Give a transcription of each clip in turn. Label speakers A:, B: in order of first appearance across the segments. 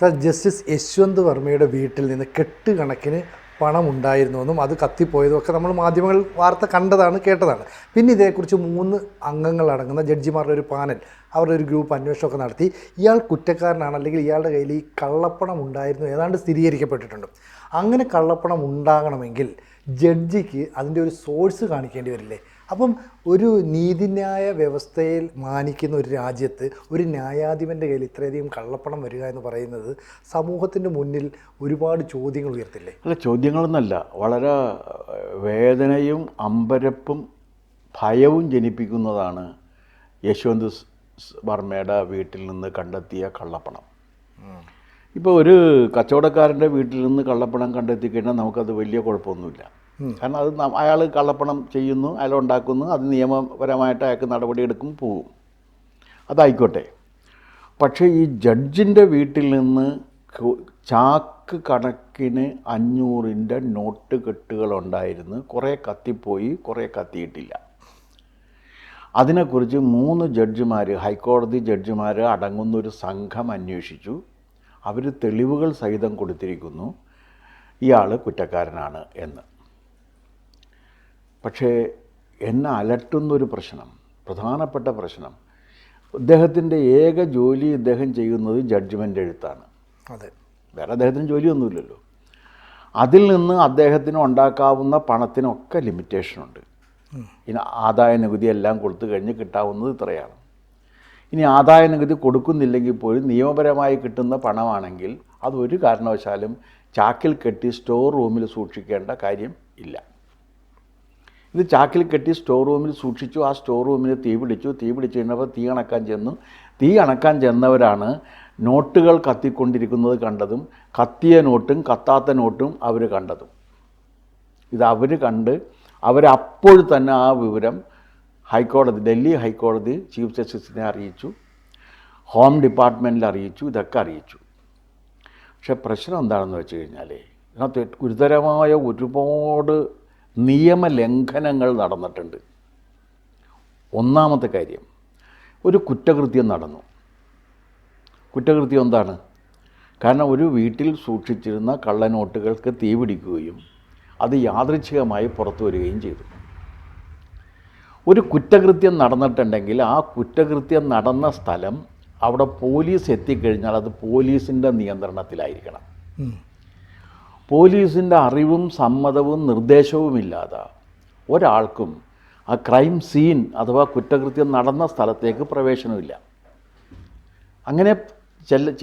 A: Sir, justice Yashwant വർമ്മയുടെ വീട്ടിൽ നിന്ന് കെട്ടുകണക്കിന് പണം ഉണ്ടായിരുന്നുവെന്നും അത് കത്തിപ്പോയതും ഒക്കെ നമ്മൾ മാധ്യമങ്ങൾ വാർത്ത കണ്ടതാണ്, കേട്ടതാണ്. പിന്നെ ഇതേക്കുറിച്ച് 3 അംഗങ്ങളടങ്ങുന്ന ജഡ്ജിമാരുടെ ഒരു പാനൽ, അവരുടെ ഒരു ഗ്രൂപ്പ് അന്വേഷണമൊക്കെ നടത്തി ഇയാൾ കുറ്റക്കാരനാണ് അല്ലെങ്കിൽ ഇയാളുടെ കയ്യിൽ ഈ കള്ളപ്പണം ഉണ്ടായിരുന്നു ഏതാണ്ട് സ്ഥിരീകരിക്കപ്പെട്ടിട്ടുണ്ട്. അങ്ങനെ കള്ളപ്പണം ഉണ്ടാകണമെങ്കിൽ ജഡ്ജിക്ക് അതിൻ്റെ ഒരു സോഴ്സ് കാണിക്കേണ്ടി വരില്ലേ? അപ്പം ഒരു നീതിന്യായ വ്യവസ്ഥയിൽ മാനിക്കുന്ന ഒരു രാജ്യത്ത് ഒരു ന്യായാധിപൻ്റെ കയ്യിൽ ഇത്രയധികം കള്ളപ്പണം വരിക എന്ന് പറയുന്നത് സമൂഹത്തിൻ്റെ മുന്നിൽ ഒരുപാട് ചോദ്യങ്ങൾ ഉയർത്തില്ലേ?
B: അല്ല, ചോദ്യങ്ങളൊന്നല്ല, വളരെ വേദനയും അമ്പരപ്പും ഭയവും ജനിപ്പിക്കുന്നതാണ് യശ്വന്ത് വർമ്മയുടെ വീട്ടിൽ നിന്ന് കണ്ടെത്തിയ കള്ളപ്പണം. ഇപ്പോൾ ഒരു കച്ചവടക്കാരൻ്റെ വീട്ടിൽ നിന്ന് കള്ളപ്പണം കണ്ടെത്തി കഴിഞ്ഞാൽ നമുക്കത് വലിയ കുഴപ്പമൊന്നുമില്ല. കാരണം അത് അയാൾ കള്ളപ്പണം ചെയ്യുന്നു, അയാൾ ഉണ്ടാക്കുന്നു, അത് നിയമപരമായിട്ട് അയാൾക്ക് നടപടിയെടുക്കും, പോവും, അതായിക്കോട്ടെ. പക്ഷേ ഈ ജഡ്ജിൻ്റെ വീട്ടിൽ നിന്ന് ചാക്ക് കണക്കിന് 500ൻ്റെ നോട്ട് കെട്ടുകളുണ്ടായിരുന്നു. കുറേ കത്തിപ്പോയി, കുറേ കത്തിയിട്ടില്ല. അതിനെക്കുറിച്ച് 3 ജഡ്ജിമാർ, ഹൈക്കോടതി ജഡ്ജിമാർ അടങ്ങുന്നൊരു സംഘം അന്വേഷിച്ചു. അവർ തെളിവുകൾ സഹിതം കൊടുത്തിരിക്കുന്നു ഇയാൾ കുറ്റക്കാരനാണ് എന്ന്. പക്ഷേ എന്നെ അലട്ടുന്നൊരു പ്രശ്നം, പ്രധാനപ്പെട്ട പ്രശ്നം, അദ്ദേഹത്തിൻ്റെ ഏക ജോലി ഇദ്ദേഹം ചെയ്യുന്നത് ജഡ്ജ്മെൻ്റ് എഴുത്താണ്.
A: അതെ,
B: വേറെ അദ്ദേഹത്തിന് ജോലിയൊന്നുമില്ലല്ലോ. അതിൽ നിന്ന് അദ്ദേഹത്തിന് ഉണ്ടാക്കാവുന്ന പണത്തിനൊക്കെ ലിമിറ്റേഷനുണ്ട്. ഇനി ആദായ നികുതി എല്ലാം കൊടുത്തു കഴിഞ്ഞ് കിട്ടാവുന്നത് ഇത്രയാണ്. ഇനി ആദായ നികുതി കൊടുക്കുന്നില്ലെങ്കിൽ പോലും നിയമപരമായി കിട്ടുന്ന പണമാണെങ്കിൽ അതൊരു കാരണവശാലും ചാക്കിൽ കെട്ടി സ്റ്റോർ റൂമിൽ സൂക്ഷിക്കേണ്ട കാര്യം ഇല്ല. ഇത് ചാക്കിൽ കെട്ടി സ്റ്റോർ റൂമിൽ സൂക്ഷിച്ചു. ആ സ്റ്റോർ റൂമിൽ തീ പിടിച്ചു കഴിഞ്ഞപ്പോൾ തീ അണക്കാൻ ചെന്നവരാണ് നോട്ടുകൾ കത്തിക്കൊണ്ടിരിക്കുന്നത് കണ്ടതും കത്തിയ നോട്ടും കത്താത്ത നോട്ടും അവർ കണ്ടതും. ഇത് അവർ കണ്ട് അവരപ്പോൾ തന്നെ ആ വിവരം ഡൽഹി ഹൈക്കോടതി ചീഫ് ജസ്റ്റിസിനെ അറിയിച്ചു, ഹോം ഡിപ്പാർട്ട്മെൻറ്റിൽ അറിയിച്ചു, ഇതൊക്കെ അറിയിച്ചു. പക്ഷേ പ്രശ്നം എന്താണെന്ന് വെച്ച് കഴിഞ്ഞാൽ ഇതിനകത്ത് ഗുരുതരമായ ഒരുപാട് നിയമലംഘനങ്ങൾ നടന്നിട്ടുണ്ട്. ഒന്നാമത്തെ കാര്യം, ഒരു കുറ്റകൃത്യം നടന്നു. കുറ്റകൃത്യം എന്താണ്? കാരണം ഒരു വീട്ടിൽ സൂക്ഷിച്ചിരുന്ന കള്ളനോട്ടുകൾക്ക് തീ പിടിക്കുകയും അത് യാദൃച്ഛികമായി പുറത്തു വരികയും ചെയ്തു. ഒരു കുറ്റകൃത്യം നടന്നിട്ടുണ്ടെങ്കിൽ ആ കുറ്റകൃത്യം നടന്ന സ്ഥലം അവിടെ പോലീസ് എത്തിക്കഴിഞ്ഞാൽ അത് പോലീസിൻ്റെ നിയന്ത്രണത്തിലായിരിക്കണം. പോലീസിൻ്റെ അറിവും സമ്മതവും നിർദ്ദേശവുമില്ലാതെ ഒരാൾക്കും ആ ക്രൈം സീൻ അഥവാ കുറ്റകൃത്യം നടന്ന സ്ഥലത്തേക്ക് പ്രവേശനമില്ല. അങ്ങനെ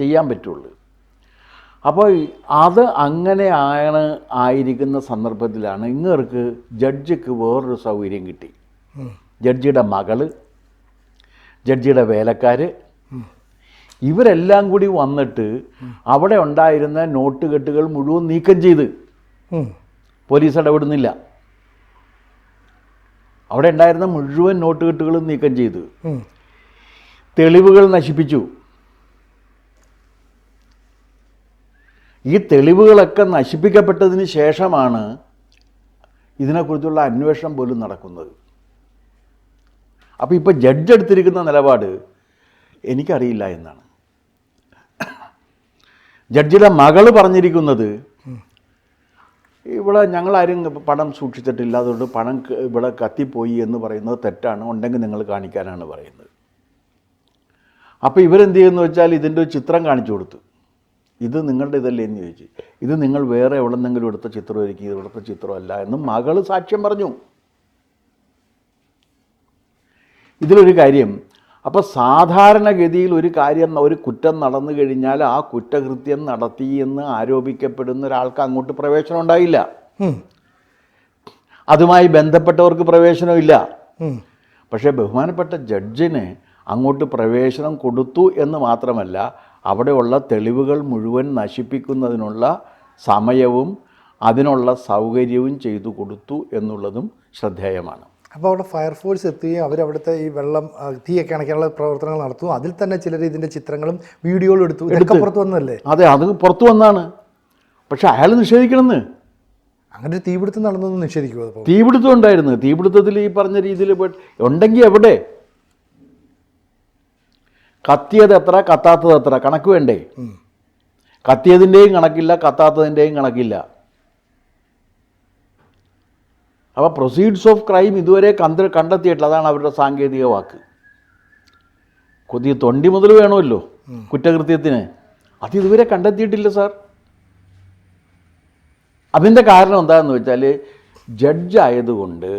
B: ചെയ്യാൻ പറ്റുള്ളൂ. അപ്പോൾ അത് അങ്ങനെ ആയിരിക്കുന്ന സന്ദർഭത്തിലാണ് ഇങ്ങേർക്ക് ജഡ്ജിക്ക് വേറൊരു സൗകര്യം കിട്ടി. ജഡ്ജിയുടെ മകള്, ജഡ്ജിയുടെ വേലക്കാർ, ഇവരെല്ലാം കൂടി വന്നിട്ട് അവിടെ ഉണ്ടായിരുന്ന നോട്ട് കെട്ടുകൾ മുഴുവൻ നീക്കം ചെയ്ത് പോലീസ് ഇടപെടുന്നില്ല. അവിടെ ഉണ്ടായിരുന്ന മുഴുവൻ നോട്ട് കെട്ടുകളും നീക്കം ചെയ്ത് തെളിവുകൾ നശിപ്പിച്ചു. ഈ തെളിവുകളൊക്കെ നശിപ്പിക്കപ്പെട്ടതിന് ശേഷമാണ് ഇതിനെക്കുറിച്ചുള്ള അന്വേഷണം പോലും നടക്കുന്നത്. അപ്പോൾ ഇപ്പോൾ ജഡ്ജ് എടുത്തിരിക്കുന്ന നിലപാട് എനിക്കറിയില്ല എന്നാണ്. ജഡ്ജിയുടെ മകള് പറഞ്ഞിരിക്കുന്നത് ഇവിടെ ഞങ്ങളാരും പണം സൂക്ഷിച്ചിട്ടില്ല, അതുകൊണ്ട് പണം ഇവിടെ കത്തിപ്പോയി എന്ന് പറയുന്നത് തെറ്റാണ്, ഉണ്ടെങ്കിൽ നിങ്ങൾ കാണിക്കാനാണ് പറയുന്നത്. അപ്പോൾ ഇവരെന്ത് ചെയ്യുമെന്ന് വെച്ചാൽ ഇതിൻ്റെ ഒരു ചിത്രം കാണിച്ചു കൊടുത്തു. ഇത് നിങ്ങളുടെ ഇതല്ലേ എന്ന് ചോദിച്ചു. ഇത് നിങ്ങൾ വേറെ എവിടെന്നെങ്കിലും എടുത്ത ചിത്രമായിരിക്കും, ഇത് ഇവിടുത്തെ ചിത്രമല്ല എന്ന് മകള് സാക്ഷ്യം പറഞ്ഞു. ഇതിലൊരു കാര്യം, അപ്പോൾ സാധാരണഗതിയിൽ ഒരു കുറ്റം നടന്നു കഴിഞ്ഞാൽ ആ കുറ്റകൃത്യം നടത്തി എന്ന് ആരോപിക്കപ്പെടുന്ന ഒരാൾക്ക് അങ്ങോട്ട് പ്രവേശനം ഉണ്ടായില്ല. അതുമായി ബന്ധപ്പെട്ടവർക്ക് പ്രവേശനമില്ല. പക്ഷേ ബഹുമാനപ്പെട്ട ജഡ്ജിന് അങ്ങോട്ട് പ്രവേശനം കൊടുത്തു എന്ന് മാത്രമല്ല, അവിടെയുള്ള തെളിവുകൾ മുഴുവൻ നശിപ്പിക്കുന്നതിനുള്ള സമയവും അതിനുള്ള സൗകര്യവും ചെയ്തു കൊടുത്തു എന്നുള്ളതും ശ്രദ്ധേയമാണ്.
A: അപ്പോൾ അവിടെ ഫയർഫോഴ്സ് എത്തുകയും അവരവിടുത്തെ ഈ വെള്ളം തീയൊക്കെ അണയ്ക്കാനുള്ള പ്രവർത്തനങ്ങൾ നടത്തും. അതിൽ തന്നെ ചിലർ ഇതിൻ്റെ ചിത്രങ്ങളും വീഡിയോകളും എടുത്തു. പുറത്തു വന്നതല്ലേ?
B: അതെ, അത് പുറത്തു വന്നാണ്. പക്ഷെ അയാൾ നിഷേധിക്കണമെന്ന്.
A: അങ്ങനെ ഒരു തീപിടുത്തം നടന്നൊന്നും നിഷേധിക്കുമോ?
B: തീപിടുത്തം ഉണ്ടായിരുന്നു. തീപിടുത്തത്തിൽ ഈ പറഞ്ഞ രീതിയിൽ ഉണ്ടെങ്കിൽ എവിടെ? കത്തിയത് എത്ര, കത്താത്തത് എത്ര, കണക്ക് വേണ്ടേ? കത്തിയതിൻ്റെയും കണക്കില്ല, കത്താത്തതിൻ്റെയും കണക്കില്ല. അപ്പോൾ പ്രൊസീഡ്സ് ഓഫ് ക്രൈം ഇതുവരെ കണ്ടെത്തിയിട്ടില്ല. അതാണ് അവരുടെ സാങ്കേതിക വാക്ക്. കൊതിയ തൊണ്ടി മുതൽ വേണമല്ലോ കുറ്റകൃത്യത്തിന്. അത് ഇതുവരെ കണ്ടെത്തിയിട്ടില്ല സാർ. അതിൻ്റെ കാരണം എന്താണെന്ന് വെച്ചാൽ ജഡ്ജായതുകൊണ്ട്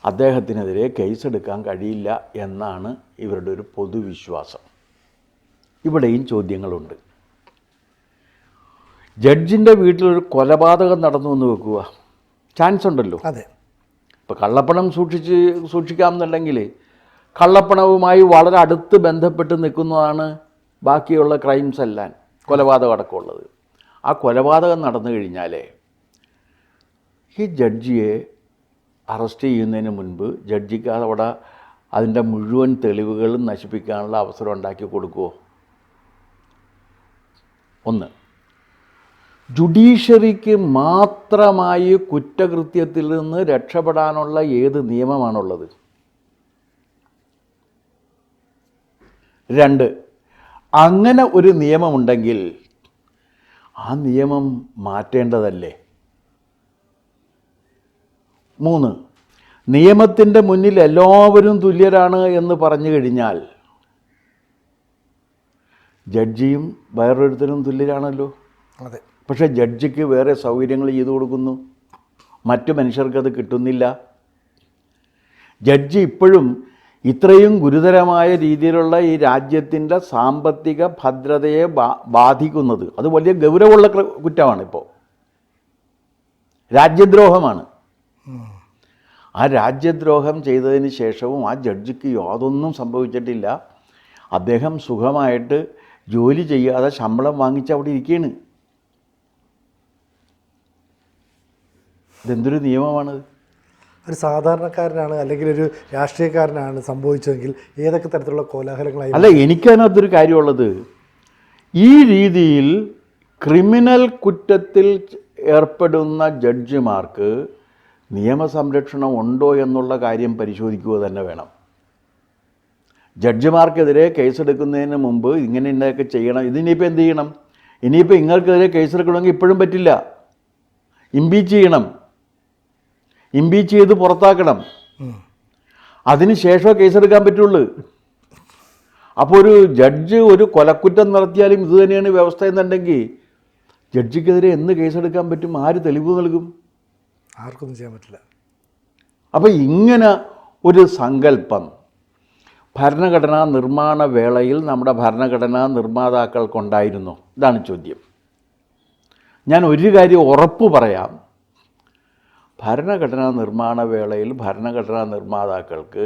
B: അദ്ദേഹത്തിനെതിരെ കേസെടുക്കാൻ കഴിയില്ല എന്നാണ് ഇവരുടെ ഒരു പൊതുവിശ്വാസം. ഇവിടെയും ചോദ്യങ്ങളുണ്ട്. ജഡ്ജിൻ്റെ വീട്ടിലൊരു കൊലപാതകം നടന്നു എന്ന് വെക്കുക, ചാൻസ് ഉണ്ടല്ലോ.
A: അതെ.
B: ഇപ്പോൾ കള്ളപ്പണം സൂക്ഷിക്കാമെന്നുണ്ടെങ്കിൽ കള്ളപ്പണവുമായി വളരെ അടുത്ത് ബന്ധപ്പെട്ട് നിൽക്കുന്നതാണ് ബാക്കിയുള്ള ക്രൈംസ് എല്ലാം, കൊലപാതകം അടക്കമുള്ളത്. ആ കൊലപാതകം നടന്നു കഴിഞ്ഞാൽ ഈ ജഡ്ജിയെ അറസ്റ്റ് ചെയ്യുന്നതിന് മുൻപ് ജഡ്ജിക്ക് അവിടെ അതിൻ്റെ മുഴുവൻ തെളിവുകളും നശിപ്പിക്കാനുള്ള അവസരം ഉണ്ടാക്കി കൊടുക്കുമോ? ഒന്ന്. ജുഡീഷ്യറിക്ക് മാത്രമായി കുറ്റകൃത്യത്തിൽ നിന്ന് രക്ഷപ്പെടാനുള്ള ഏത് നിയമമാണുള്ളത്? 2. അങ്ങനെ ഒരു നിയമമുണ്ടെങ്കിൽ ആ നിയമം മാറ്റേണ്ടതല്ലേ? 3. നിയമത്തിൻ്റെ മുന്നിൽ എല്ലാവരും തുല്യരാണ് എന്ന് പറഞ്ഞു കഴിഞ്ഞാൽ ജഡ്ജിയും വേറൊരുത്തരും തുല്യരാണല്ലോ.
A: അതെ.
B: പക്ഷേ ജഡ്ജിക്ക് വേറെ സൗകര്യങ്ങൾ ചെയ്തു കൊടുക്കുന്നു, മറ്റു മനുഷ്യർക്കത് കിട്ടുന്നില്ല. ജഡ്ജി ഇപ്പോഴും ഇത്രയും ഗുരുതരമായ രീതിയിലുള്ള ഈ രാജ്യത്തിൻ്റെ സാമ്പത്തിക ഭദ്രതയെ ബാധിക്കുന്നത്, അത് വലിയ ഗൗരവമുള്ള കുറ്റമാണ്. ഇപ്പോൾ രാജ്യദ്രോഹമാണ്. ആ രാജ്യദ്രോഹം ചെയ്തതിന് ശേഷവും ആ ജഡ്ജിക്ക് യാതൊന്നും സംഭവിച്ചിട്ടില്ല. അദ്ദേഹം സുഖമായിട്ട് ജോലി ചെയ്യാതെ ശമ്പളം വാങ്ങിച്ച് അവിടെ ഇരിക്കുകയാണ്. ഇതെന്തൊരു നിയമമാണത്?
A: ഒരു സാധാരണക്കാരനാണ് അല്ലെങ്കിൽ ഒരു രാഷ്ട്രീയക്കാരനാണ് സംഭവിച്ചതെങ്കിൽ ഏതൊക്കെ തരത്തിലുള്ള കോലാഹലങ്ങളായി?
B: അല്ല, എനിക്കതിനകത്തൊരു കാര്യമുള്ളത്, ഈ രീതിയിൽ ക്രിമിനൽ കുറ്റത്തിൽ ഏർപ്പെടുന്ന ജഡ്ജിമാർക്ക് നിയമസംരക്ഷണം ഉണ്ടോ എന്നുള്ള കാര്യം പരിശോധിക്കുക തന്നെ വേണം. ജഡ്ജിമാർക്കെതിരെ കേസെടുക്കുന്നതിന് മുമ്പ് ഇങ്ങനെയൊക്കെ ചെയ്യണം. ഇതിനിപ്പോൾ എന്ത് ചെയ്യണം? ഇനിയിപ്പോൾ ഇങ്ങൾക്കെതിരെ കേസെടുക്കണമെങ്കിൽ ഇപ്പോഴും പറ്റില്ല, ഇമ്പീച്ച് ചെയ്യണം, ഇമ്പീച്ച് ചെയ്ത് പുറത്താക്കണം, അതിന് ശേഷമേ കേസെടുക്കാൻ പറ്റുള്ളൂ. അപ്പോൾ ഒരു ജഡ്ജ് ഒരു കൊലക്കുറ്റം നടത്തിയാലും ഇത് തന്നെയാണ് വ്യവസ്ഥ എന്നുണ്ടെങ്കിൽ ജഡ്ജിക്കെതിരെ എന്ന് കേസെടുക്കാൻ പറ്റും? ആര് തെളിവ് നൽകും?
A: ആർക്കൊന്നും ചെയ്യാൻ പറ്റില്ല.
B: അപ്പോൾ ഇങ്ങനെ ഒരു സങ്കല്പം ഭരണഘടനാ നിർമ്മാണ വേളയിൽ നമ്മുടെ ഭരണഘടനാ നിർമ്മാതാക്കൾക്കുണ്ടായിരുന്നു. ഇതാണ് ചോദ്യം. ഞാൻ ഒരു കാര്യം ഉറപ്പ് പറയാം, ഭരണഘടനാ നിർമ്മാണ വേളയിൽ ഭരണഘടനാ നിർമ്മാതാക്കൾക്ക്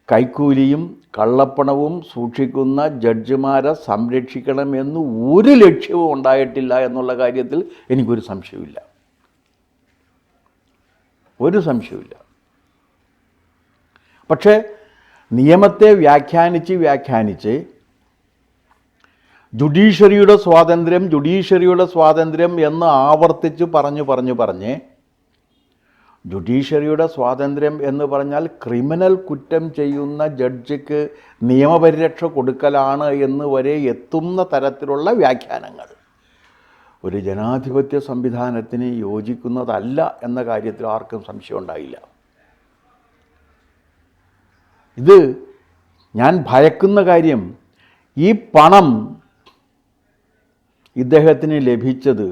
B: കൈക്കൂലിയും കള്ളപ്പണവും സൂക്ഷിക്കുന്ന ജഡ്ജിമാരെ സംരക്ഷിക്കണമെന്ന് ഒരു ലക്ഷ്യവും ഉണ്ടായിട്ടില്ല എന്നുള്ള കാര്യത്തിൽ എനിക്കൊരു സംശയമില്ല, ഒരു സംശയമില്ല. പക്ഷേ നിയമത്തെ വ്യാഖ്യാനിച്ച് ജുഡീഷ്യറിയുടെ സ്വാതന്ത്ര്യം എന്ന് ആവർത്തിച്ച് പറഞ്ഞ് ജുഡീഷ്യറിയുടെ സ്വാതന്ത്ര്യം എന്ന് പറഞ്ഞാൽ ക്രിമിനൽ കുറ്റം ചെയ്യുന്ന ജഡ്ജിക്ക് നിയമപരിരക്ഷ കൊടുക്കലാണ് എന്ന് വരെ എത്തുന്ന തരത്തിലുള്ള വ്യാഖ്യാനങ്ങൾ ഒരു ജനാധിപത്യ സംവിധാനത്തിന് യോജിക്കുന്നതല്ല എന്ന കാര്യത്തിൽ ആർക്കും സംശയം ഉണ്ടായില്ല. ഇത് ഞാൻ ഭയക്കുന്ന കാര്യം, ഈ പണം ഇദ്ദേഹത്തിന് ലഭിച്ചത്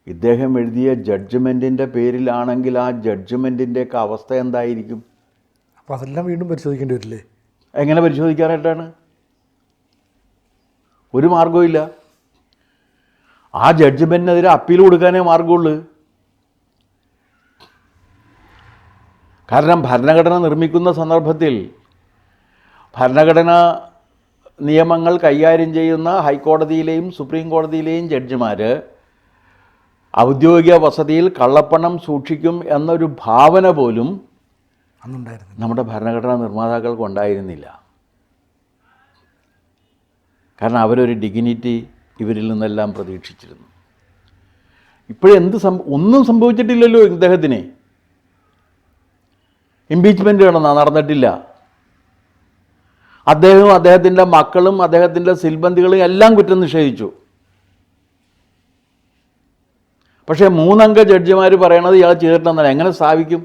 B: ഇദ്ദേഹം എഴുതിയ ജഡ്ജ്മെൻറ്റിൻ്റെ പേരിലാണെങ്കിൽ ആ ജഡ്ജ്മെൻറ്റിൻ്റെയൊക്കെ അവസ്ഥ എന്തായിരിക്കും?
A: അപ്പോൾ അതെല്ലാം വീണ്ടും പരിശോധിക്കേണ്ടി വരില്ലേ?
B: എങ്ങനെ പരിശോധിക്കാനായിട്ടാണ്? ഒരു മാർഗവും ഇല്ല. ആ ജഡ്ജ്മെൻറ്റിനെതിരെ അപ്പീൽ കൊടുക്കാനേ മാർഗമുള്ളൂ. കാരണം ഭരണഘടന നിർമ്മിക്കുന്ന സന്ദർഭത്തിൽ ഭരണഘടനാ നിയമങ്ങൾ കൈകാര്യം ചെയ്യുന്ന ഹൈക്കോടതിയിലെയും സുപ്രീം കോടതിയിലെയും ജഡ്ജിമാർ ഔദ്യോഗിക വസതിയിൽ കള്ളപ്പണം സൂക്ഷിക്കും എന്നൊരു ഭാവന പോലും നമ്മുടെ ഭരണഘടനാ നിർമ്മാതാക്കൾക്ക് ഉണ്ടായിരുന്നില്ല. കാരണം അവരൊരു ഡിഗ്നിറ്റി ഇവരിൽ നിന്നെല്ലാം പ്രതീക്ഷിച്ചിരുന്നു. ഒന്നും സംഭവിച്ചിട്ടില്ലല്ലോ ഇദ്ദേഹത്തിന്. ഇംപീച്ച്മെൻറ്റ് നടന്നിട്ടില്ല. അദ്ദേഹവും അദ്ദേഹത്തിൻ്റെ മക്കളും അദ്ദേഹത്തിൻ്റെ സിൽബന്തികളും എല്ലാം കുറ്റം നിഷേധിച്ചു. പക്ഷേ 3 അംഗ ജഡ്ജിമാർ പറയണത് ഇയാൾ ചെയ്തിട്ടുണ്ടെന്നല്ല. എങ്ങനെ സ്ഥാപിക്കും?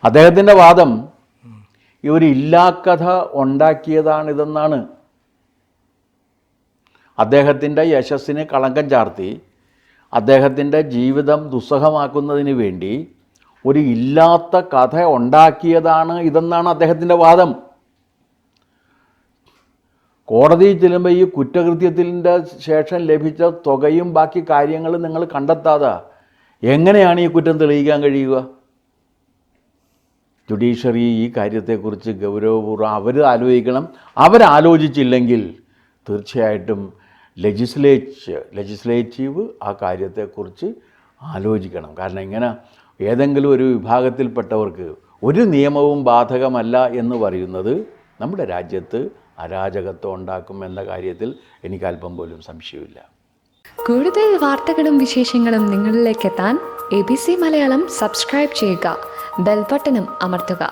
B: അദ്ദേഹത്തിൻ്റെ വാദം ഇവർ ഇല്ലാക്കഥ ഉണ്ടാക്കിയതാണിതെന്നാണ്. അദ്ദേഹത്തിൻ്റെ യശസ്സിന് കളങ്കം ചാർത്തി അദ്ദേഹത്തിൻ്റെ ജീവിതം ദുസ്സഹമാക്കുന്നതിന് വേണ്ടി ഒരു ഇല്ലാത്ത കഥ ഉണ്ടാക്കിയതാണ് ഇതെന്നാണ് അദ്ദേഹത്തിൻ്റെ വാദം. കോടതിയിൽ ചെല്ലുമ്പോൾ ഈ കുറ്റകൃത്യത്തിൻ്റെ ശേഷം ലഭിച്ച തുകയും ബാക്കി കാര്യങ്ങളും നിങ്ങൾ കണ്ടെത്താതെ എങ്ങനെയാണ് ഈ കുറ്റം തെളിയിക്കാൻ കഴിയുക? ജുഡീഷ്യറി ഈ കാര്യത്തെക്കുറിച്ച് ഗൗരവപൂർവ്വം അവർ ആലോചിക്കണം. അവരാലോചിച്ചില്ലെങ്കിൽ തീർച്ചയായിട്ടും ലെജിസ്ലേറ്റീവ് ആ കാര്യത്തെക്കുറിച്ച് ആലോചിക്കണം. കാരണം ഇങ്ങനെ ഏതെങ്കിലും ഒരു വിഭാഗത്തിൽപ്പെട്ടവർക്ക് ഒരു നിയമവും ബാധകമല്ല എന്ന് പറയുന്നത് നമ്മുടെ രാജ്യത്ത് അരാജകത്വം ഉണ്ടാക്കും എന്ന കാര്യത്തിൽ എനിക്ക് അല്പം പോലും സംശയമില്ല.
C: കൂടുതൽ വാർത്തകളും വിശേഷങ്ങളും നിങ്ങളിലേക്ക് എത്താൻ ABC മലയാളം സബ്സ്ക്രൈബ് ചെയ്യുക, ബെൽ ബട്ടണും അമർത്തുക.